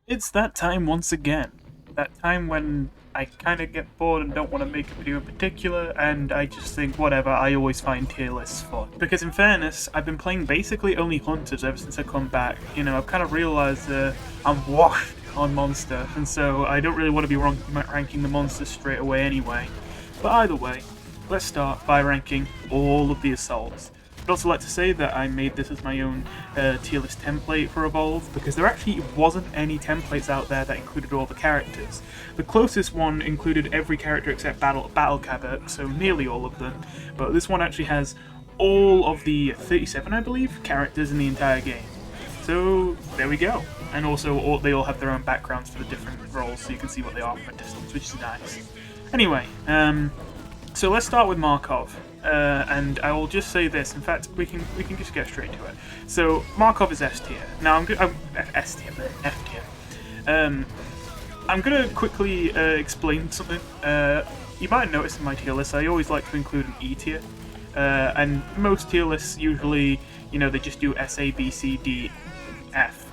It's that time once again. That time when I kind of get bored and don't want to make a video in particular, and I just think, whatever, I always find tier lists fun. Because in fairness, I've been playing basically only Hunters ever since I come back. You know, I've kind of realised I'm washed on Monster, and so I don't really want to be ranking the monsters straight away anyway. But either way, let's start by ranking all of the assaults. I'd also like to say that I made this as my own tier list template for Evolve, because there actually wasn't any templates out there that included all the characters. The closest one included every character except Battle Cabot, so nearly all of them, but this one actually has all of the 37, I believe, characters in the entire game. So there we go. And also they all have their own backgrounds for the different roles, so you can see what they are from a distance, which is nice. Anyway, so let's start with Markov. And I will just say this. In fact, we can just get straight to it. So Markov is S tier. Now I'm S tier, F tier. I'm gonna quickly explain something. You might have noticed in my tier list, I always like to include an E tier. And most tier lists usually, you know, they just do S, A, B, C, D, F.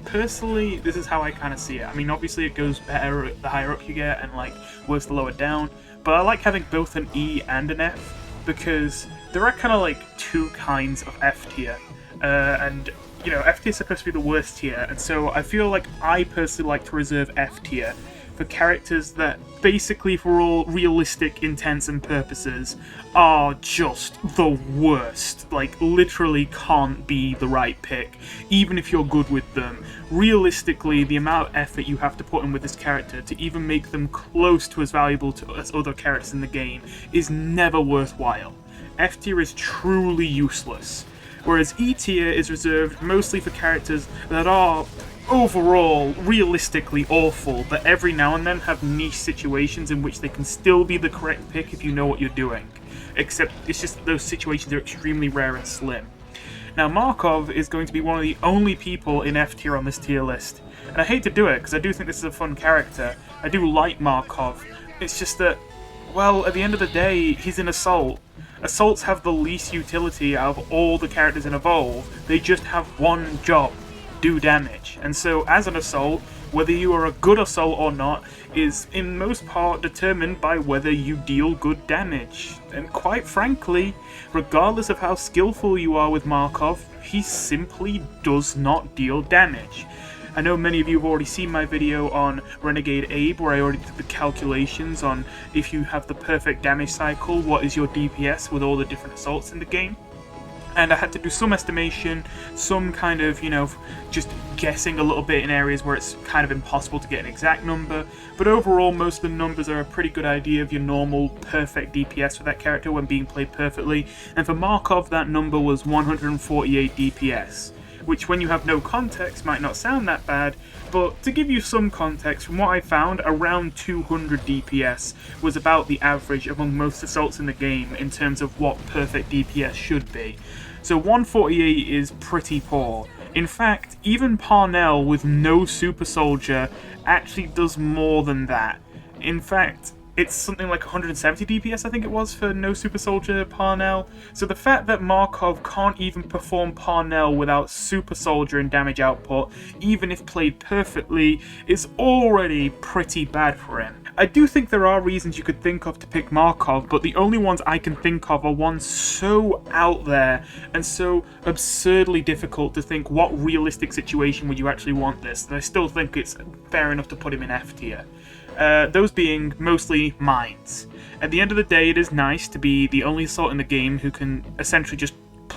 Personally, this is how I kind of see it. I mean, obviously it goes better the higher up you get, and like worse the lower down. But I like having both an E and an F, because there are kind of like two kinds of F tier. And, you know, F tier is supposed to be the worst tier, and so I feel like I personally like to reserve F tier for characters that basically, for all realistic intents and purposes, are just the worst. Like, literally can't be the right pick, even if you're good with them. Realistically, the amount of effort you have to put in with this character to even make them close to as valuable as other characters in the game is never worthwhile. F tier is truly useless, whereas E tier is reserved mostly for characters that are overall realistically awful, but every now and then have niche situations in which they can still be the correct pick if you know what you're doing. Except it's just that those situations are extremely rare and slim. Now Markov is going to be one of the only people in F tier on this tier list, and I hate to do it because I do think this is a fun character. I do like Markov. It's just that, well, at the end of the day, he's an assault. Assaults have the least utility out of all the characters in Evolve. They just have one job: do damage. And so as an assault, whether you are a good assault or not is in most part determined by whether you deal good damage. And quite frankly, regardless of how skillful you are with Markov, he simply does not deal damage. I know many of you have already seen my video on Renegade Abe, where I already did the calculations on if you have the perfect damage cycle, what is your DPS with all the different assaults in the game. And I had to do some estimation, some kind of, you know, just guessing a little bit in areas where it's kind of impossible to get an exact number. But overall, most of the numbers are a pretty good idea of your normal perfect DPS for that character when being played perfectly. And for Markov, that number was 148 DPS. Which, when you have no context, might not sound that bad, but to give you some context, from what I found, around 200 DPS was about the average among most assaults in the game in terms of what perfect DPS should be. So 148 is pretty poor. In fact, even Parnell with no Super Soldier actually does more than that. In fact, it's something like 170 DPS, I think it was, for no Super Soldier Parnell. So the fact that Markov can't even perform Parnell without Super Soldier and damage output, even if played perfectly, is already pretty bad for him. I do think there are reasons you could think of to pick Markov, but the only ones I can think of are ones so out there and so absurdly difficult to think what realistic situation would you actually want this, that I still think it's fair enough to put him in F tier. Those being mostly mines. At the end of the day, it is nice to be the only assault in the game who can essentially just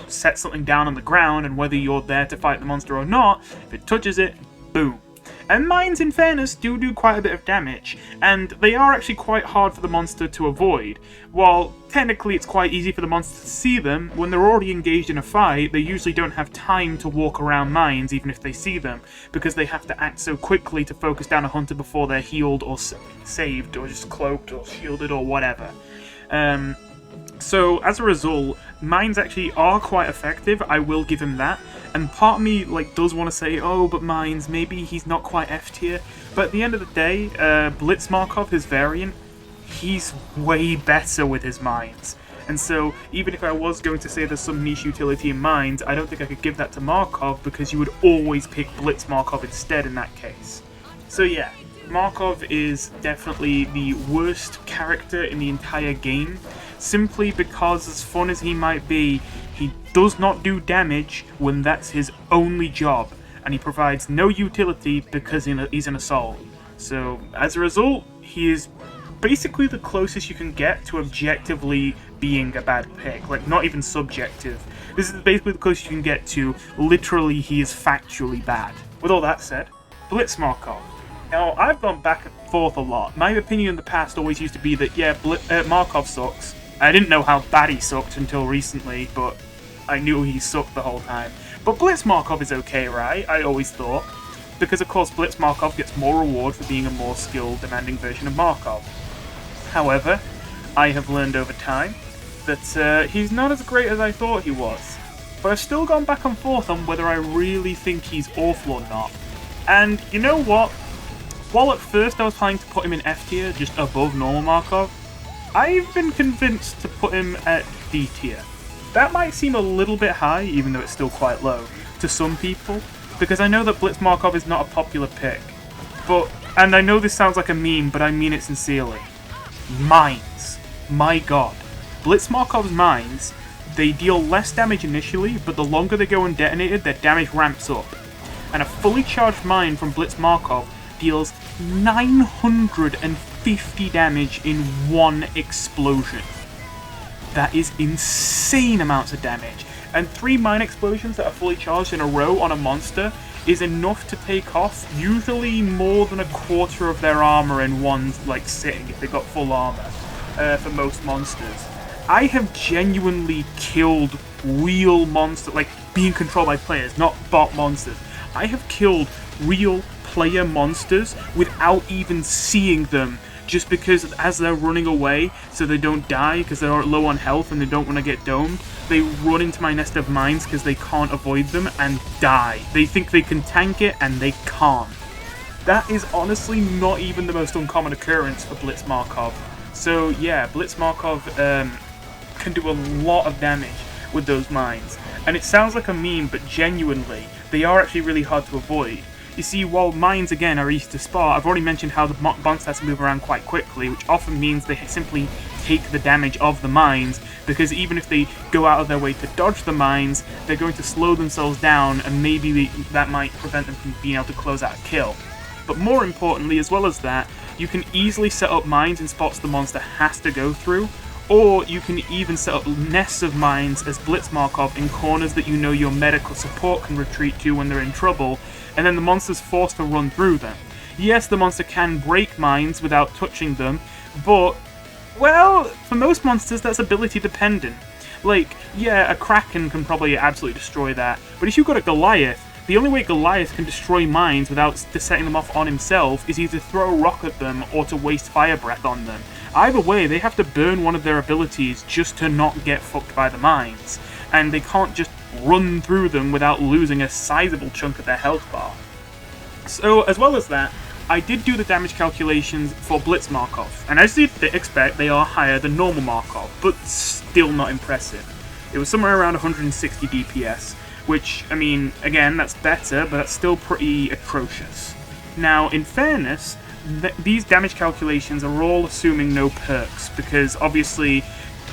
set something down on the ground, and whether you're there to fight the monster or not, if it touches it, boom. And mines, in fairness, do quite a bit of damage, and they are actually quite hard for the monster to avoid. While technically it's quite easy for the monster to see them, when they're already engaged in a fight, they usually don't have time to walk around mines even if they see them, because they have to act so quickly to focus down a hunter before they're healed or saved, or just cloaked or shielded or whatever. So as a result, mines actually are quite effective, I will give him that. And part of me does want to say, oh, but mines, maybe he's not quite F tier. But at the end of the day, Blitz Markov, his variant, he's way better with his mines. And so, even if I was going to say there's some niche utility in Mines, I don't think I could give that to Markov, because you would always pick Blitz Markov instead in that case. So yeah, Markov is definitely the worst character in the entire game, simply because, as fun as he might be, he does not do damage when that's his only job, and he provides no utility because he's an assault. So, as a result, he is basically the closest you can get to objectively being a bad pick. Like, not even subjective. This is basically the closest you can get to literally he is factually bad. With all that said, Blitz Markov. Now, I've gone back and forth a lot. My opinion in the past always used to be that, yeah, Markov sucks. I didn't know how bad he sucked until recently, but I knew he sucked the whole time. But Blitz Markov is okay, right? I always thought. Because, of course, Blitz Markov gets more reward for being a more skilled, demanding version of Markov. However, I have learned over time that he's not as great as I thought he was. But I've still gone back and forth on whether I really think he's awful or not. And you know what? While at first I was planning to put him in F tier, just above normal Markov, I've been convinced to put him at D tier. That might seem a little bit high, even though it's still quite low, to some people, because I know that Blitz Markov is not a popular pick. And I know this sounds like a meme, but I mean it sincerely. Mines. My god. Blitz Markov's mines, they deal less damage initially, but the longer they go undetonated, their damage ramps up. And a fully charged mine from Blitz Markov deals 950 damage in one explosion. That is insane amounts of damage. And 3 mine explosions that are fully charged in a row on a monster is enough to take off usually more than a quarter of their armor in one sitting if they've got full armor for most monsters. I have genuinely killed real monsters, like being controlled by players, not bot monsters. I have killed real player monsters without even seeing them, just because as they're running away so they don't die because they're low on health and they don't want to get domed, they run into my nest of mines because they can't avoid them and die. They think they can tank it and they can't. That is honestly not even the most uncommon occurrence for Blitz Markov. So yeah, Blitz Markov can do a lot of damage with those mines. And it sounds like a meme, but genuinely, they are actually really hard to avoid. You see, while mines, again, are easy to spot, I've already mentioned how the monsters move around quite quickly, which often means they simply take the damage of the mines, because even if they go out of their way to dodge the mines, they're going to slow themselves down, and maybe that might prevent them from being able to close out a kill. But more importantly, as well as that, you can easily set up mines in spots the monster has to go through, or you can even set up nests of mines as Blitz Markov in corners that you know your medical support can retreat to when they're in trouble, and then the monster's forced to run through them. Yes, the monster can break mines without touching them, but, well, for most monsters that's ability dependent. Like, yeah, a Kraken can probably absolutely destroy that, but if you've got a Goliath, the only way Goliath can destroy mines without setting them off on himself is either to throw a rock at them or to waste fire breath on them. Either way, they have to burn one of their abilities just to not get fucked by the mines, and they can't just run through them without losing a sizable chunk of their health bar. So, as well as that, I did do the damage calculations for Blitz Markov, and as you'd expect, they are higher than normal Markov, but still not impressive. It was somewhere around 160 DPS, which, I mean, again, that's better, but that's still pretty atrocious. Now, in fairness, these damage calculations are all assuming no perks, because obviously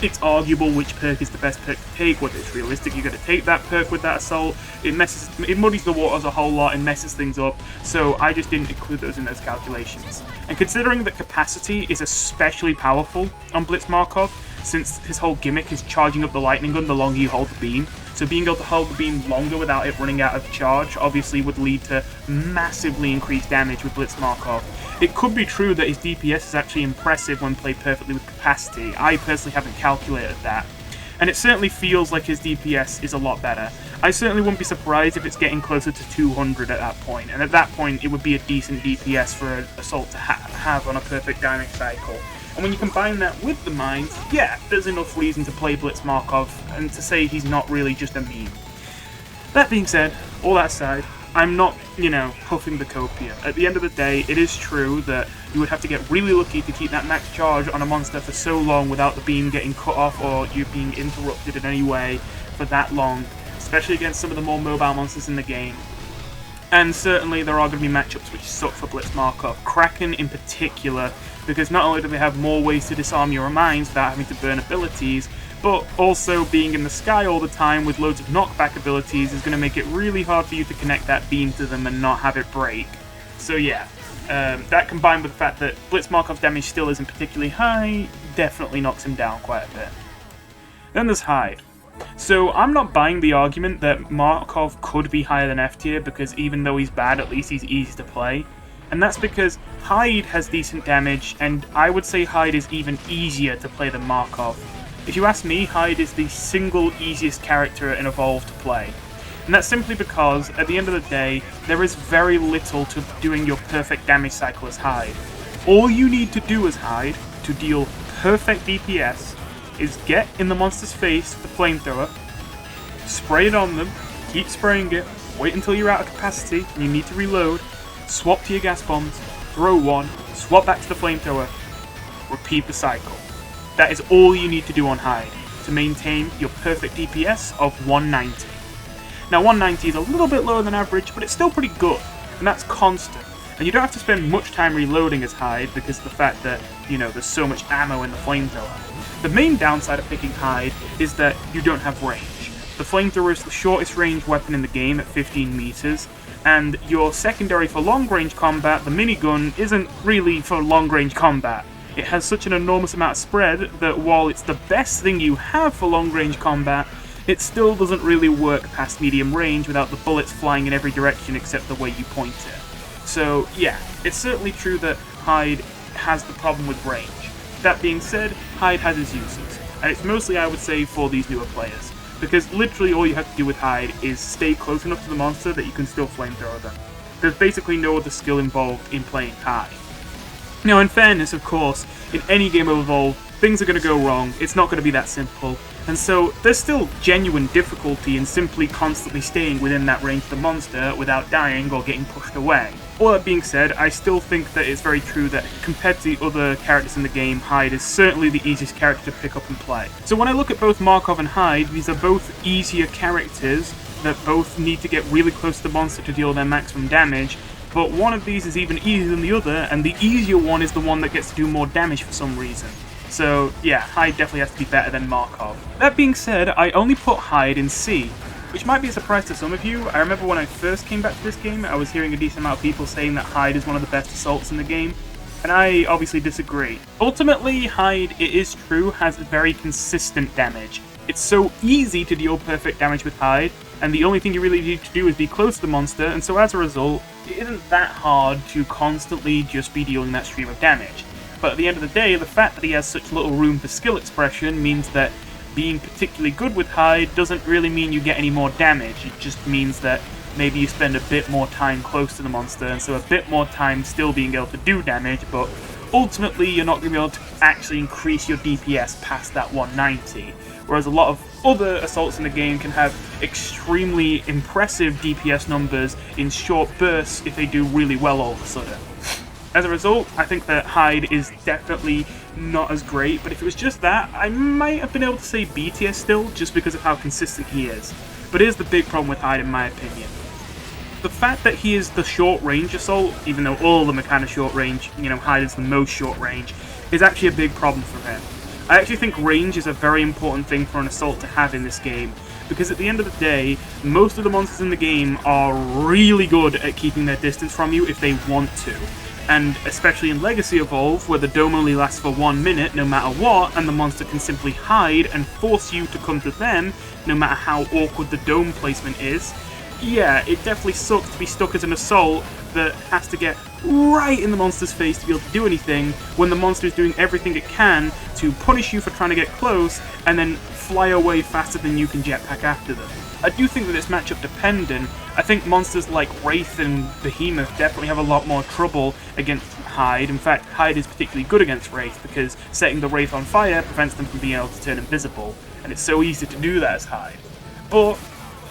it's arguable which perk is the best perk to take, whether it's realistic you're going to take that perk with that assault. It muddies the waters a whole lot and messes things up, so I just didn't include those in those calculations. And considering that capacity is especially powerful on Blitz Markov, since his whole gimmick is charging up the lightning gun the longer you hold the beam, so being able to hold the beam longer without it running out of charge obviously would lead to massively increased damage with Blitz Markov. It could be true that his DPS is actually impressive when played perfectly with capacity. I personally haven't calculated that. And it certainly feels like his DPS is a lot better. I certainly wouldn't be surprised if it's getting closer to 200 at that point, and at that point it would be a decent DPS for an assault to have on a perfect damage cycle. And when you combine that with the mines, yeah, there's enough reason to play Blitz Markov and to say he's not really just a meme. That being said, all that aside, I'm not, huffing the copium. At the end of the day, it is true that you would have to get really lucky to keep that max charge on a monster for so long without the beam getting cut off or you being interrupted in any way for that long, especially against some of the more mobile monsters in the game. And certainly there are going to be matchups which suck for Blitz Markov. Kraken in particular, because not only do they have more ways to disarm your mines without having to burn abilities, but also being in the sky all the time with loads of knockback abilities is going to make it really hard for you to connect that beam to them and not have it break. So yeah, that combined with the fact that Blitz Markov's damage still isn't particularly high, definitely knocks him down quite a bit. Then there's Hyde. So I'm not buying the argument that Markov could be higher than F tier, because even though he's bad, at least he's easy to play. And that's because Hyde has decent damage, and I would say Hyde is even easier to play than Markov. If you ask me, Hyde is the single easiest character in Evolve to play. And that's simply because, at the end of the day, there is very little to doing your perfect damage cycle as Hyde. All you need to do as Hyde to deal perfect DPS is get in the monster's face with the flamethrower, spray it on them, keep spraying it, wait until you're out of capacity and you need to reload, swap to your gas bombs, throw one, swap back to the flamethrower, repeat the cycle. That is all you need to do on Hyde to maintain your perfect DPS of 190. Now 190 is a little bit lower than average, but it's still pretty good, and that's constant. And you don't have to spend much time reloading as Hyde because of the fact that, there's so much ammo in the flamethrower. The main downside of picking Hyde is that you don't have range. The flamethrower is the shortest range weapon in the game at 15 meters, and your secondary for long range combat, the minigun, isn't really for long range combat. It has such an enormous amount of spread that while it's the best thing you have for long range combat, it still doesn't really work past medium range without the bullets flying in every direction except the way you point it. So yeah, it's certainly true that Hyde has the problem with range. That being said, Hyde has its uses, and it's mostly, I would say, for these newer players, because literally all you have to do with Hyde is stay close enough to the monster that you can still flamethrower them. There's basically no other skill involved in playing Hyde. Now, in fairness, of course, in any game of Evolve, things are going to go wrong, it's not going to be that simple, and so there's still genuine difficulty in simply constantly staying within that range of the monster without dying or getting pushed away. All that being said, I still think that it's very true that compared to the other characters in the game, Hyde is certainly the easiest character to pick up and play. So when I look at both Markov and Hyde, these are both easier characters that both need to get really close to the monster to deal their maximum damage, but one of these is even easier than the other, and the easier one is the one that gets to do more damage for some reason. So yeah, Hyde definitely has to be better than Markov. That being said, I only put Hyde in C, which might be a surprise to some of you. I remember when I first came back to this game, I was hearing a decent amount of people saying that Hyde is one of the best assaults in the game, and I obviously disagree. Ultimately, Hyde, it is true, has very consistent damage. It's so easy to deal perfect damage with Hyde, and the only thing you really need to do is be close to the monster, and so as a result, it isn't that hard to constantly just be dealing that stream of damage. But at the end of the day, the fact that he has such little room for skill expression means that being particularly good with Hyde doesn't really mean you get any more damage. It just means that maybe you spend a bit more time close to the monster, and so a bit more time still being able to do damage, but ultimately you're not going to be able to actually increase your DPS past that 190. Whereas a lot of other assaults in the game can have extremely impressive DPS numbers in short bursts if they do really well all of a sudden. As a result, I think that Hyde is definitely not as great, but if it was just that, I might have been able to say B tier still, just because of how consistent he is. But here's the big problem with Hyde in my opinion. The fact that he is the short range assault, even though all of them are kind of short range, Hyde is the most short range, is actually a big problem for him. I actually think range is a very important thing for an assault to have in this game, because at the end of the day, most of the monsters in the game are really good at keeping their distance from you if they want to. And especially in Legacy Evolve, where the dome only lasts for 1 minute no matter what, and the monster can simply hide and force you to come to them, no matter how awkward the dome placement is, yeah, it definitely sucks to be stuck as an assault that has to get right in the monster's face to be able to do anything, when the monster is doing everything it can to punish you for trying to get close, and then fly away faster than you can jetpack after them. I do think that it's matchup dependent. I think monsters like Wraith and Behemoth definitely have a lot more trouble against Hyde. In fact, Hyde is particularly good against Wraith because setting the Wraith on fire prevents them from being able to turn invisible, and it's so easy to do that as Hyde. But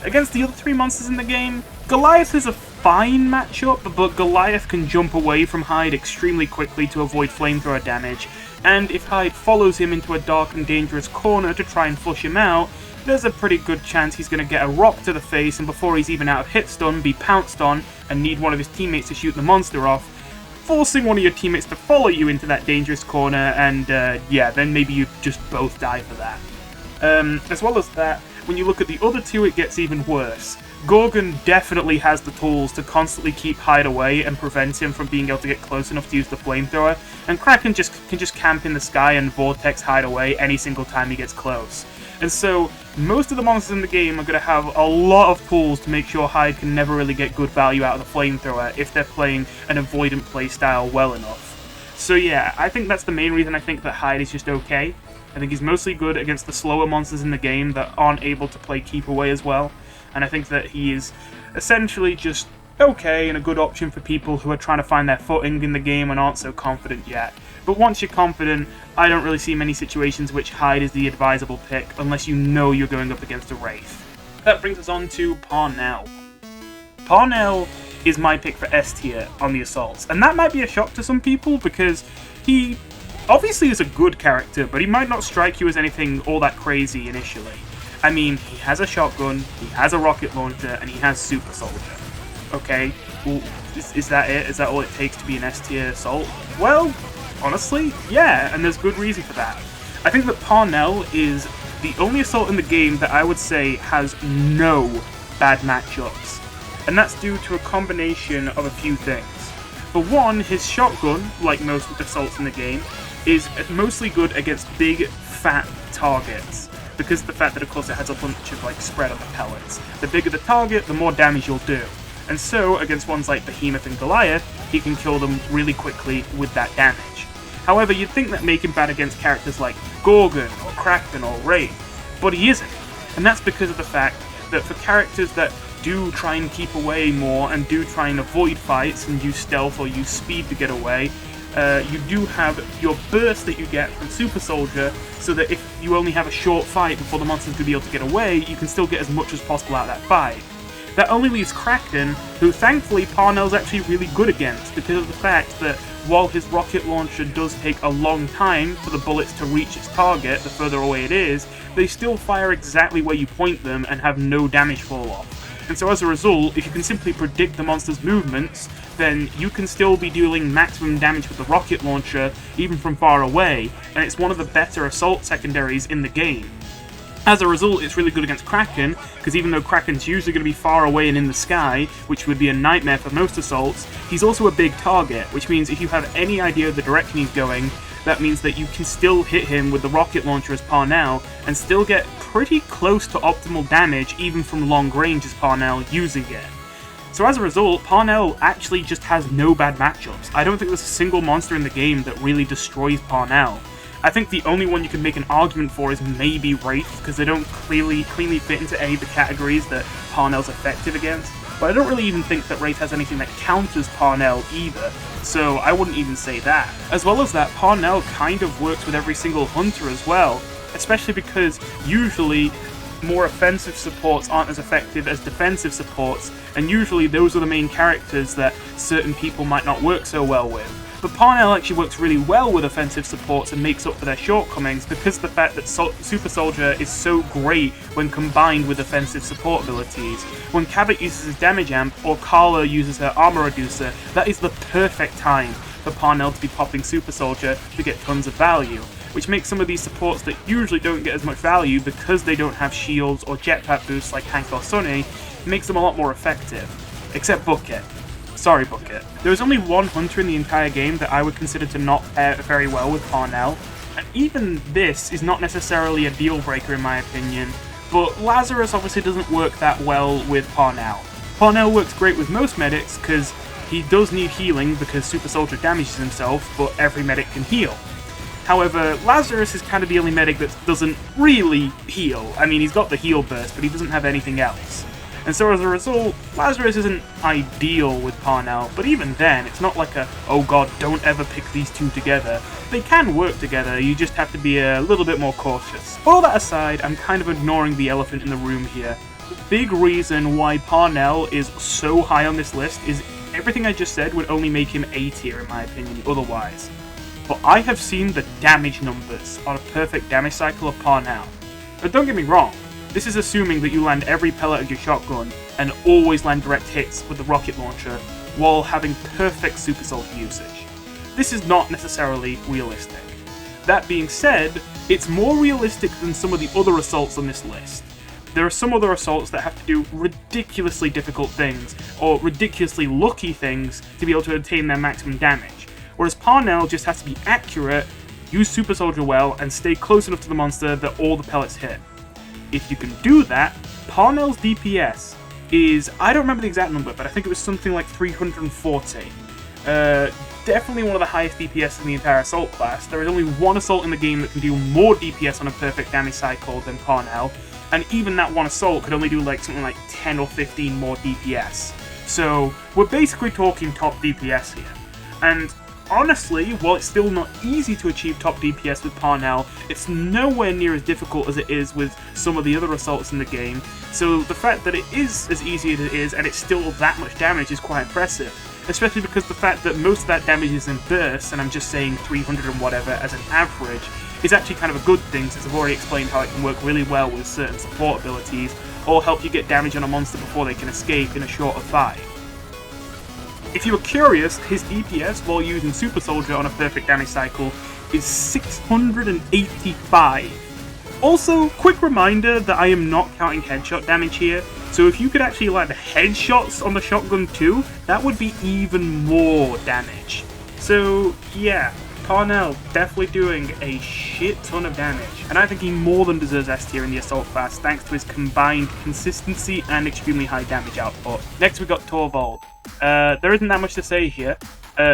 against the other 3 monsters in the game, Goliath is a fine matchup, but Goliath can jump away from Hyde extremely quickly to avoid flamethrower damage, and if Hyde follows him into a dark and dangerous corner to try and flush him out, there's a pretty good chance he's going to get a rock to the face and before he's even out of hit stun, be pounced on and need one of his teammates to shoot the monster off, forcing one of your teammates to follow you into that dangerous corner, and yeah, then maybe you just both die for that. As well as that, when you look at the other two, it gets even worse. Gorgon definitely has the tools to constantly keep Hyde away and prevent him from being able to get close enough to use the flamethrower, and Kraken can just camp in the sky and vortex Hyde away any single time he gets close. And so, most of the monsters in the game are going to have a lot of tools to make sure Hyde can never really get good value out of the flamethrower if they're playing an avoidant playstyle well enough. So yeah, I think that's the main reason I think that Hyde is just okay. I think he's mostly good against the slower monsters in the game that aren't able to play keep away as well. And I think that he is essentially just okay and a good option for people who are trying to find their footing in the game and aren't so confident yet. But once you're confident, I don't really see many situations which Hyde is the advisable pick unless you know you're going up against a Wraith. That brings us on to Parnell. Parnell is my pick for S tier on the Assaults, and that might be a shock to some people because he obviously is a good character, but he might not strike you as anything all that crazy initially. I mean, he has a shotgun, he has a rocket launcher, and he has Super Soldier. Okay, well, is that it? Is that all it takes to be an S tier Assault? Well, honestly, yeah, and there's good reason for that. I think that Parnell is the only Assault in the game that I would say has no bad matchups, and that's due to a combination of a few things. For one, his shotgun, like most Assaults in the game, is mostly good against big, fat targets, because of the fact that, of course, it has a bunch of, like, spread on the pellets. The bigger the target, the more damage you'll do. And so, against ones like Behemoth and Goliath, he can kill them really quickly with that damage. However, you'd think that make him bad against characters like Gorgon, or Kraken, or Wraith, but he isn't. And that's because of the fact that for characters that do try and keep away more, and do try and avoid fights, and use stealth or use speed to get away, you do have your burst that you get from Super Soldier, so that if you only have a short fight before the monster's going to be able to get away, you can still get as much as possible out of that fight. That only leaves Kraken, who thankfully Parnell's actually really good against, because of the fact that while his rocket launcher does take a long time for the bullets to reach its target, the further away it is, they still fire exactly where you point them and have no damage fall off. And so as a result, if you can simply predict the monster's movements, then you can still be dealing maximum damage with the rocket launcher, even from far away, and it's one of the better assault secondaries in the game. As a result, it's really good against Kraken, because even though Kraken's usually going to be far away and in the sky, which would be a nightmare for most assaults, he's also a big target, which means if you have any idea of the direction he's going, that means that you can still hit him with the rocket launcher as Parnell, and still get pretty close to optimal damage even from long range as Parnell using it. So as a result, Parnell actually just has no bad matchups. I don't think there's a single monster in the game that really destroys Parnell. I think the only one you can make an argument for is maybe Wraith, because they don't cleanly fit into any of the categories that Parnell's effective against. But I don't really even think that Wraith has anything that counters Parnell either, so I wouldn't even say that. As well as that, Parnell kind of works with every single hunter as well, especially because usually more offensive supports aren't as effective as defensive supports, and usually those are the main characters that certain people might not work so well with. But Parnell actually works really well with offensive supports and makes up for their shortcomings because of the fact that Super Soldier is so great when combined with offensive support abilities. When Cabot uses his damage amp or Carla uses her armor reducer, that is the perfect time for Parnell to be popping Super Soldier to get tons of value, which makes some of these supports that usually don't get as much value because they don't have shields or jetpack boosts like Hank or Sunny, makes them a lot more effective. Except Bucket. Sorry, Bucket. There is only one hunter in the entire game that I would consider to not pair very well with Parnell, and even this is not necessarily a deal breaker in my opinion, but Lazarus obviously doesn't work that well with Parnell. Parnell works great with most medics because he does need healing because Super Soldier damages himself, but every medic can heal. However, Lazarus is kind of the only medic that doesn't really heal. I mean, he's got the heal burst, but he doesn't have anything else. And so as a result, Lazarus isn't ideal with Parnell, but even then, it's not like a, oh god, don't ever pick these two together. They can work together, you just have to be a little bit more cautious. All that aside, I'm kind of ignoring the elephant in the room here. the big reason why Parnell is so high on this list is everything I just said would only make him A tier in my opinion otherwise. But I have seen the damage numbers on a perfect damage cycle of Parnell. But don't get me wrong, this is assuming that you land every pellet of your shotgun and always land direct hits with the rocket launcher while having perfect super soldier usage. This is not necessarily realistic. That being said, it's more realistic than some of the other assaults on this list. There are some other assaults that have to do ridiculously difficult things, or ridiculously lucky things, to be able to attain their maximum damage. Whereas Parnell just has to be accurate, use Super Soldier well, and stay close enough to the monster that all the pellets hit. If you can do that, Parnell's DPS is, I don't remember the exact number, but I think it was something like 340. Definitely one of the highest DPS in the entire assault class. There is only one assault in the game that can do more DPS on a perfect damage cycle than Parnell, and even that one assault could only do like something like 10 or 15 more DPS. So we're basically talking top DPS here. And honestly, while it's still not easy to achieve top DPS with Parnell, it's nowhere near as difficult as it is with some of the other assaults in the game. So the fact that it is as easy as it is and it's still that much damage is quite impressive. Especially because the fact that most of that damage is in bursts, and I'm just saying 300 and whatever as an average, is actually kind of a good thing since I've already explained how it can work really well with certain support abilities, or help you get damage on a monster before they can escape in a short of 5. If you were curious, his DPS while using Super Soldier on a perfect damage cycle is 685. Also, quick reminder that I am not counting headshot damage here, so if you could actually land headshots on the shotgun too, that would be even more damage. So yeah, Parnell definitely doing a shit ton of damage, and I think he more than deserves S tier in the assault class thanks to his combined consistency and extremely high damage output. Next we got Torvald. There isn't that much to say here.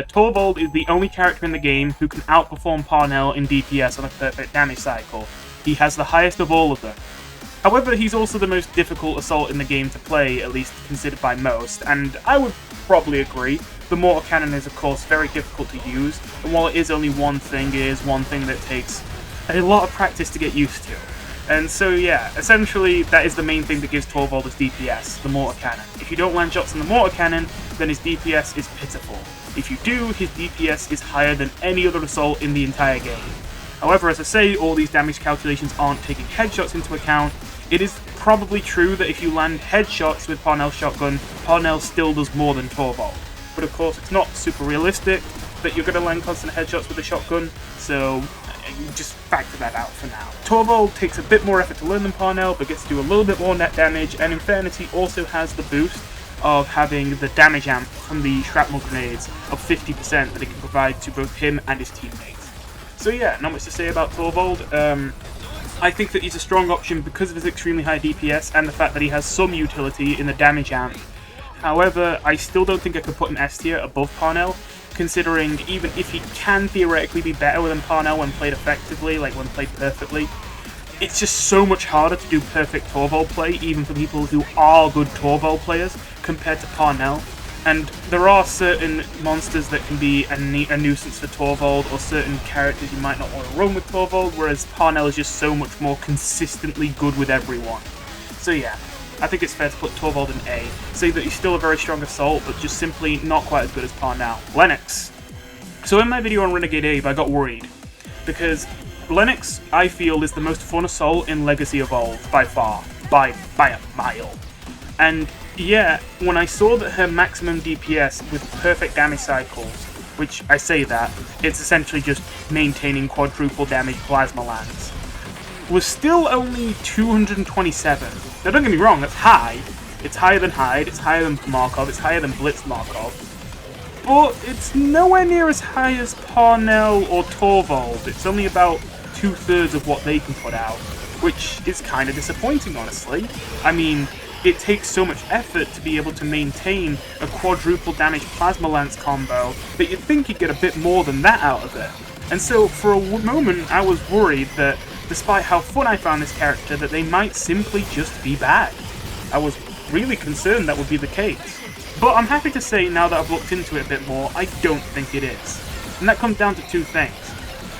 Torvald is the only character in the game who can outperform Parnell in DPS on a perfect damage cycle. He has the highest of all of them. However, he's also the most difficult assault in the game to play, at least considered by most, and I would probably agree. The mortar cannon is of course very difficult to use, and while it is only one thing, it is one thing that takes a lot of practice to get used to. And so yeah, essentially that is the main thing that gives Torvald his DPS, the mortar cannon. If you don't land shots in the mortar cannon, then his DPS is pitiful. If you do, his DPS is higher than any other assault in the entire game. However, as I say, all these damage calculations aren't taking headshots into account. It is probably true that if you land headshots with Parnell's shotgun, Parnell still does more than Torvald. But of course, it's not super realistic that you're going to land constant headshots with a shotgun, so just factor that out for now. Torvald takes a bit more effort to learn than Parnell, but gets to do a little bit more net damage, and in fairness, he also has the boost of having the damage amp from the shrapnel grenades of 50% that it can provide to both him and his teammates. So yeah, not much to say about Torvald. I think that he's a strong option because of his extremely high DPS and the fact that he has some utility in the damage amp. However, I still don't think I could put him S tier above Parnell, considering even if he can theoretically be better than Parnell when played effectively, like when played perfectly, it's just so much harder to do perfect Torvald play, even for people who are good Torvald players, compared to Parnell. And there are certain monsters that can be a nuisance for Torvald, or certain characters you might not want to run with Torvald, whereas Parnell is just so much more consistently good with everyone. So yeah, I think it's fair to put Torvald in A, say that he's still a very strong assault, but just simply not quite as good as Parnell. Lennox. So in my video on Renegade Abe, I got worried, because Lennox, I feel, is the most fun assault in Legacy Evolved, by far, by a mile. And yeah, when I saw that her maximum DPS with perfect damage cycles, which I say that, it's essentially just maintaining quadruple damage plasma lands, was still only 227. Now don't get me wrong, that's high. It's higher than Hyde, it's higher than Markov, it's higher than Blitz Markov. But it's nowhere near as high as Parnell or Torvald. It's only about 2/3 of what they can put out, which is kind of disappointing, honestly. I mean, it takes so much effort to be able to maintain a quadruple damage plasma lance combo that you'd think you'd get a bit more than that out of it. And so for a moment I was worried that despite how fun I found this character, that they might simply just be bad. I was really concerned that would be the case. But I'm happy to say now that I've looked into it a bit more, I don't think it is. And that comes down to two things.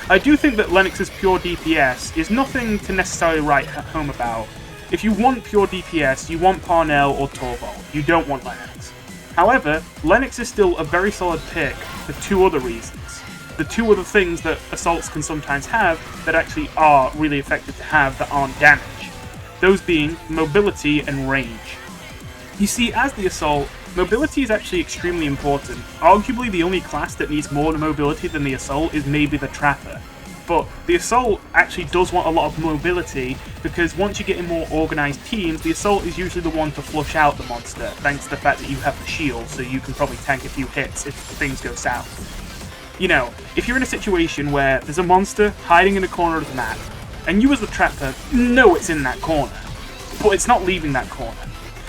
I do think that Lennox's pure DPS is nothing to necessarily write home about. If you want pure DPS, you want Parnell or Torvald. You don't want Lennox. However, Lennox is still a very solid pick for two other reasons. The two other things that assaults can sometimes have that actually are really effective to have that aren't damage. Those being mobility and range. You see, as the assault, mobility is actually extremely important. Arguably the only class that needs more mobility than the assault is maybe the trapper. But the assault actually does want a lot of mobility because once you get in more organised teams, the assault is usually the one to flush out the monster, thanks to the fact that you have the shield, so you can probably tank a few hits if things go south. You know, if you're in a situation where there's a monster hiding in a corner of the map, and you as the trapper know it's in that corner, but it's not leaving that corner,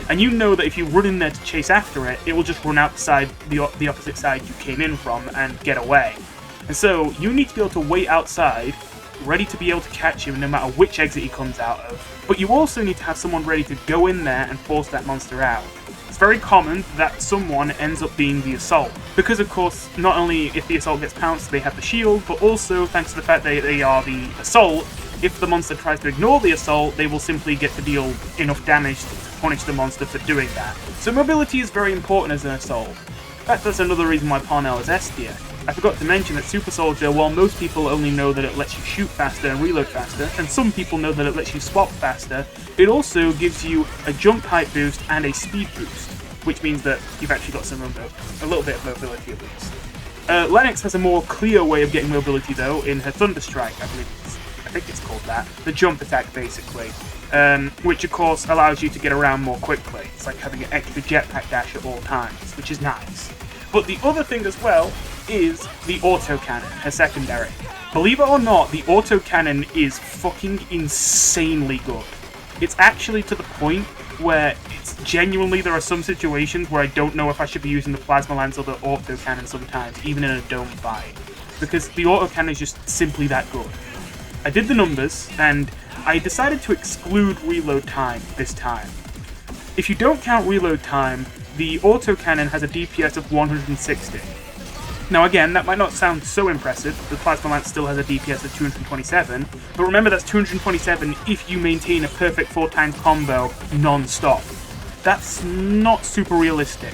and you know that if you run in there to chase after it, it will just run outside the opposite side you came in from and get away. And so, you need to be able to wait outside, ready to be able to catch him no matter which exit he comes out of. But you also need to have someone ready to go in there and force that monster out. It's very common that someone ends up being the assault. Because of course, not only if the assault gets pounced they have the shield, but also thanks to the fact that they are the assault, if the monster tries to ignore the assault, they will simply get to deal enough damage to punish the monster for doing that. So mobility is very important as an assault. In fact, that's another reason why Parnell is S tier. I forgot to mention that Super Soldier, while most people only know that it lets you shoot faster and reload faster, and some people know that it lets you swap faster, it also gives you a jump height boost and a speed boost, which means that you've actually got a little bit of mobility at least. Lennox has a more clear way of getting mobility though in her Thunder Strike, I think it's called that, the jump attack basically, which of course allows you to get around more quickly. It's like having an extra jetpack dash at all times, which is nice. But the other thing as well is the autocannon, her secondary. Believe it or not, the autocannon is fucking insanely good. It's actually to the point where it's genuinely, there are some situations where I don't know if I should be using the plasma lance or the autocannon sometimes, even in a dome fight. Because the autocannon is just simply that good. I did the numbers, and I decided to exclude reload time this time. If you don't count reload time, the autocannon has a DPS of 160. Now again, that might not sound so impressive, the Plasma Lance still has a DPS of 227, but remember that's 227 if you maintain a perfect 4x combo non-stop. That's not super realistic.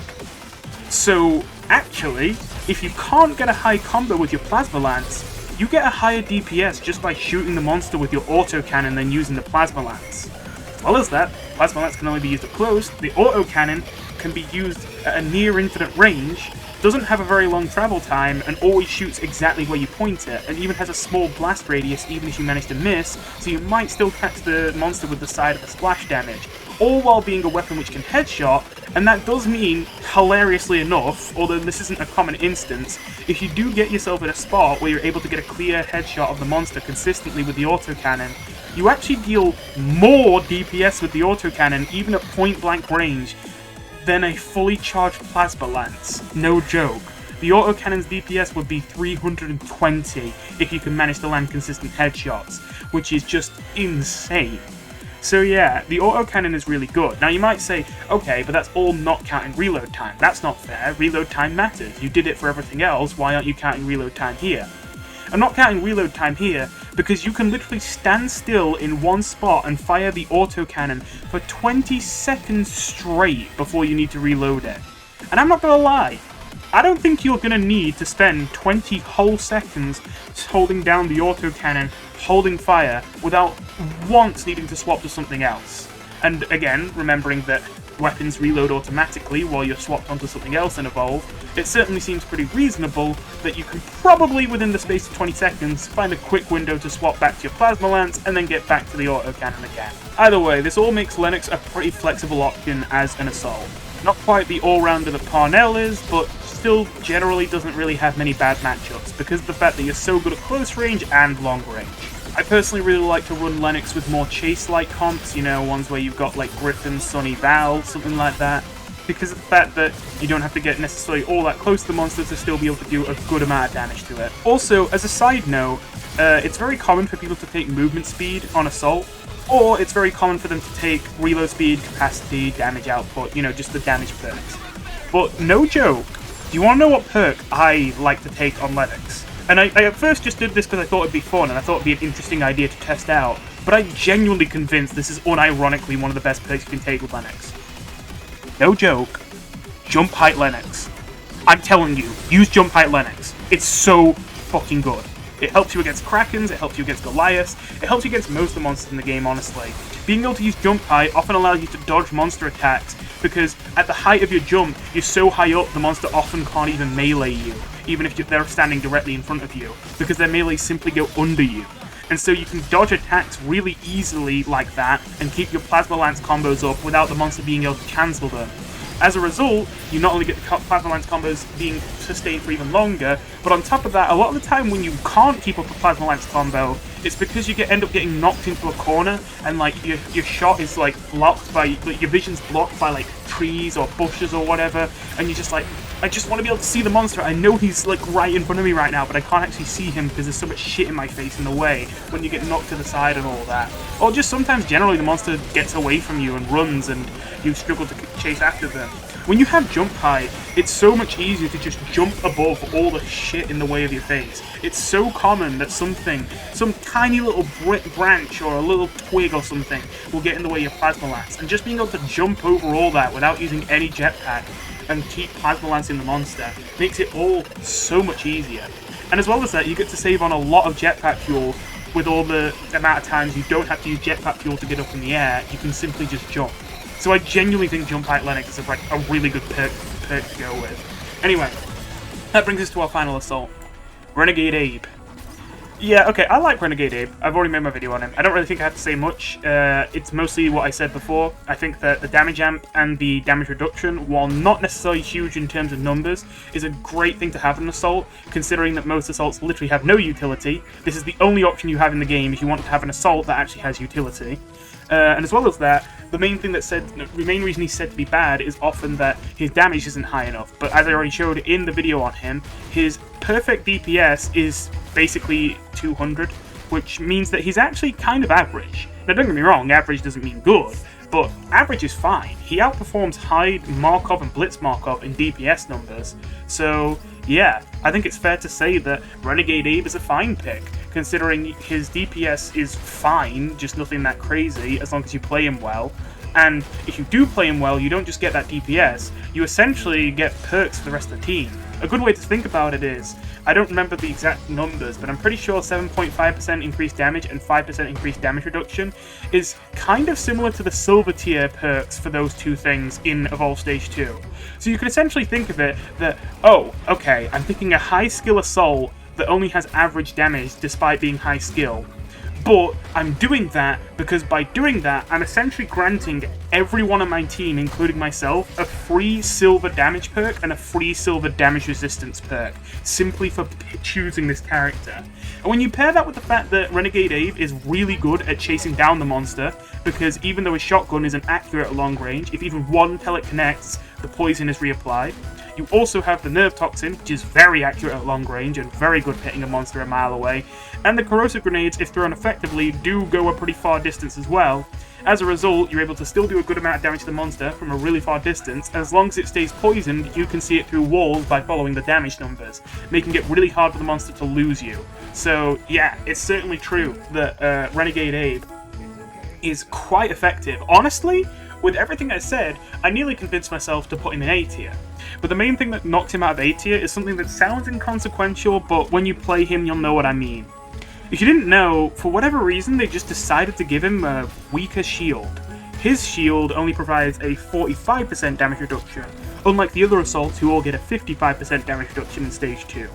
So, actually, if you can't get a high combo with your Plasma Lance, you get a higher DPS just by shooting the monster with your autocannon than using the Plasma Lance. As well as that, Plasma Lance can only be used up close, the autocannon can be used at a near infinite range, doesn't have a very long travel time, and always shoots exactly where you point it, and even has a small blast radius even if you manage to miss, so you might still catch the monster with the side of the splash damage, all while being a weapon which can headshot, and that does mean, hilariously enough, although this isn't a common instance, if you do get yourself in a spot where you're able to get a clear headshot of the monster consistently with the autocannon, you actually deal more DPS with the autocannon, even at point-blank range, than a fully charged Plasma Lance. No joke. The autocannon's DPS would be 320 if you can manage to land consistent headshots, which is just insane. So yeah, the autocannon is really good. Now you might say, okay, but that's all not counting reload time. That's not fair. Reload time matters. You did it for everything else, why aren't you counting reload time here? I'm not counting reload time here because you can literally stand still in one spot and fire the autocannon for 20 seconds straight before you need to reload it. And I'm not gonna lie, I don't think you're gonna need to spend 20 whole seconds holding down the autocannon, holding fire, without once needing to swap to something else. And again, remembering that weapons reload automatically while you're swapped onto something else and evolve, it certainly seems pretty reasonable that you can probably, within the space of 20 seconds, find a quick window to swap back to your Plasma Lance and then get back to the autocannon again. Either way, this all makes Lennox a pretty flexible option as an assault. Not quite the all-rounder that Parnell is, but still generally doesn't really have many bad matchups because of the fact that you're so good at close range and long range. I personally really like to run Lennox with more chase-like comps, you know, ones where you've got like Griffin, Sunny, Val, something like that, because of the fact that you don't have to get necessarily all that close to the monster to still be able to do a good amount of damage to it. Also, as a side note, it's very common for people to take movement speed on Assault, or it's very common for them to take reload speed, capacity, damage output, you know, just the damage perks. But no joke, do you want to know what perk I like to take on Lennox? And I at first just did this because I thought it'd be fun, and I thought it'd be an interesting idea to test out, but I'm genuinely convinced this is unironically one of the best perks you can take with Lennox. No joke. Jump height Lennox. I'm telling you, use jump height Lennox. It's so fucking good. It helps you against Krakens, it helps you against Goliaths, it helps you against most of the monsters in the game, honestly. Being able to use jump height often allows you to dodge monster attacks, because at the height of your jump, you're so high up, the monster often can't even melee you, even if they're standing directly in front of you, because their melees simply go under you. And so you can dodge attacks really easily like that, and keep your Plasma Lance combos up without the monster being able to cancel them. As a result, you not only get the Plasma Lance combos being sustained for even longer, but on top of that, a lot of the time when you can't keep up a Plasma Lance combo, it's because you end up getting knocked into a corner, and like your shot is like blocked by, like, your vision's blocked by like trees or bushes or whatever, and you're just like, I just want to be able to see the monster. I know he's like right in front of me right now, but I can't actually see him because there's so much shit in my face in the way when you get knocked to the side and all that. Or just sometimes generally the monster gets away from you and runs and you struggle to chase after them. When you have jump height, it's so much easier to just jump above all the shit in the way of your face. It's so common that some tiny little branch or a little twig or something will get in the way of Plasma Lance, and just being able to jump over all that without using any jetpack and keep Plasma Lancing the monster makes it all so much easier. And as well as that, you get to save on a lot of jetpack fuel with all the amount of times you don't have to use jetpack fuel to get up in the air. You can simply just jump. So I genuinely think Jump Height Lennox is like a really good perk to go with. Anyway, that brings us to our final assault. Renegade Abe. Yeah, okay, I like Renegade Abe. I've already made my video on him. I don't really think I have to say much. It's mostly what I said before. I think that the damage amp and the damage reduction, while not necessarily huge in terms of numbers, is a great thing to have in an assault, considering that most assaults literally have no utility. This is the only option you have in the game if you want to have an assault that actually has utility. And as well as that, the main reason he's said to be bad is often that his damage isn't high enough. But as I already showed in the video on him, his perfect DPS is basically 200, which means that he's actually kind of average. Now don't get me wrong, average doesn't mean good, but average is fine. He outperforms Hyde, Markov, and Blitz Markov in DPS numbers. So yeah, I think it's fair to say that Renegade Abe is a fine pick, considering his DPS is fine, just nothing that crazy, as long as you play him well. And if you do play him well, you don't just get that DPS, you essentially get perks for the rest of the team. A good way to think about it is, I don't remember the exact numbers, but I'm pretty sure 7.5% increased damage and 5% increased damage reduction is kind of similar to the silver tier perks for those two things in Evolve Stage 2. So you can essentially think of it that, oh, okay, I'm picking a high skill assault that only has average damage despite being high skill. But I'm doing that because by doing that, I'm essentially granting everyone on my team, including myself, a free silver damage perk and a free silver damage resistance perk, simply for choosing this character. And when you pair that with the fact that Renegade Abe is really good at chasing down the monster, because even though his shotgun isn't accurate at long range, if even one pellet connects, the poison is reapplied. You also have the Nerve Toxin, which is very accurate at long range and very good at hitting a monster a mile away, and the Corrosive Grenades, if thrown effectively, do go a pretty far distance as well. As a result, you're able to still do a good amount of damage to the monster from a really far distance. As long as it stays poisoned, you can see it through walls by following the damage numbers, making it really hard for the monster to lose you. So yeah, it's certainly true that Renegade Abe is quite effective. Honestly, with everything I said, I nearly convinced myself to put him in A tier. But the main thing that knocked him out of A tier is something that sounds inconsequential, but when you play him, you'll know what I mean. If you didn't know, for whatever reason, they just decided to give him a weaker shield. His shield only provides a 45% damage reduction, unlike the other assaults who all get a 55% damage reduction in Stage 2.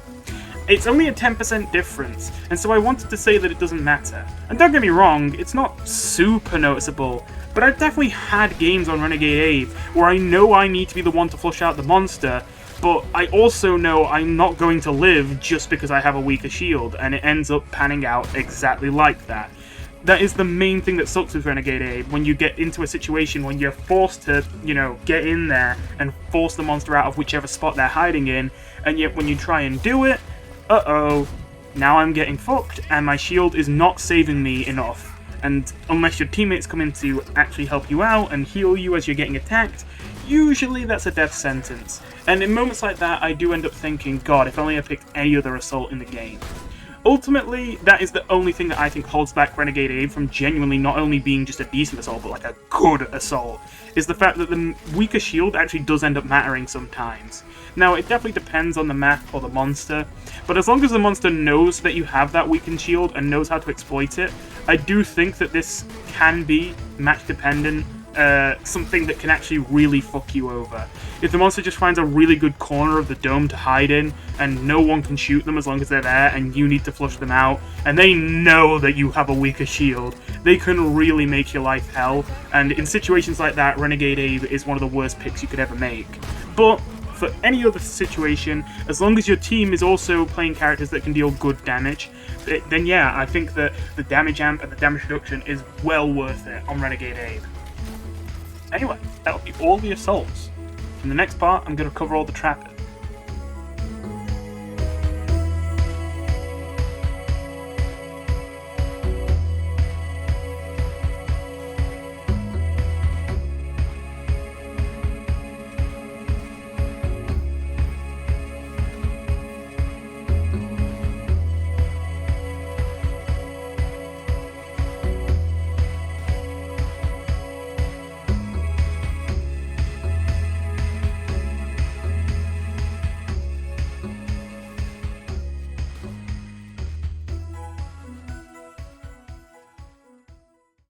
It's only a 10% difference, and so I wanted to say that it doesn't matter. And don't get me wrong, it's not super noticeable, but I've definitely had games on Renegade Abe where I know I need to be the one to flush out the monster, but I also know I'm not going to live just because I have a weaker shield, and it ends up panning out exactly like that. That is the main thing that sucks with Renegade Abe, when you get into a situation when you're forced to, get in there and force the monster out of whichever spot they're hiding in, and yet when you try and do it, uh-oh, now I'm getting fucked, and my shield is not saving me enough. And unless your teammates come in to actually help you out and heal you as you're getting attacked, usually that's a death sentence. And in moments like that, I do end up thinking, God, if only I picked any other assault in the game. Ultimately, that is the only thing that I think holds back Renegade Abe from genuinely not only being just a decent assault, but like a good assault, is the fact that the weaker shield actually does end up mattering sometimes. Now, it definitely depends on the map or the monster, but as long as the monster knows that you have that weakened shield and knows how to exploit it, I do think that this can be match-dependent, something that can actually really fuck you over. If the monster just finds a really good corner of the dome to hide in, and no one can shoot them as long as they're there, and you need to flush them out, and they know that you have a weaker shield, they can really make your life hell, and in situations like that, Renegade Abe is one of the worst picks you could ever make. But for any other situation, as long as your team is also playing characters that can deal good damage, then yeah, I think that the damage amp and the damage reduction is well worth it on Renegade Abe. Anyway, that'll be all the assaults. In the next part, I'm going to cover all the trappers.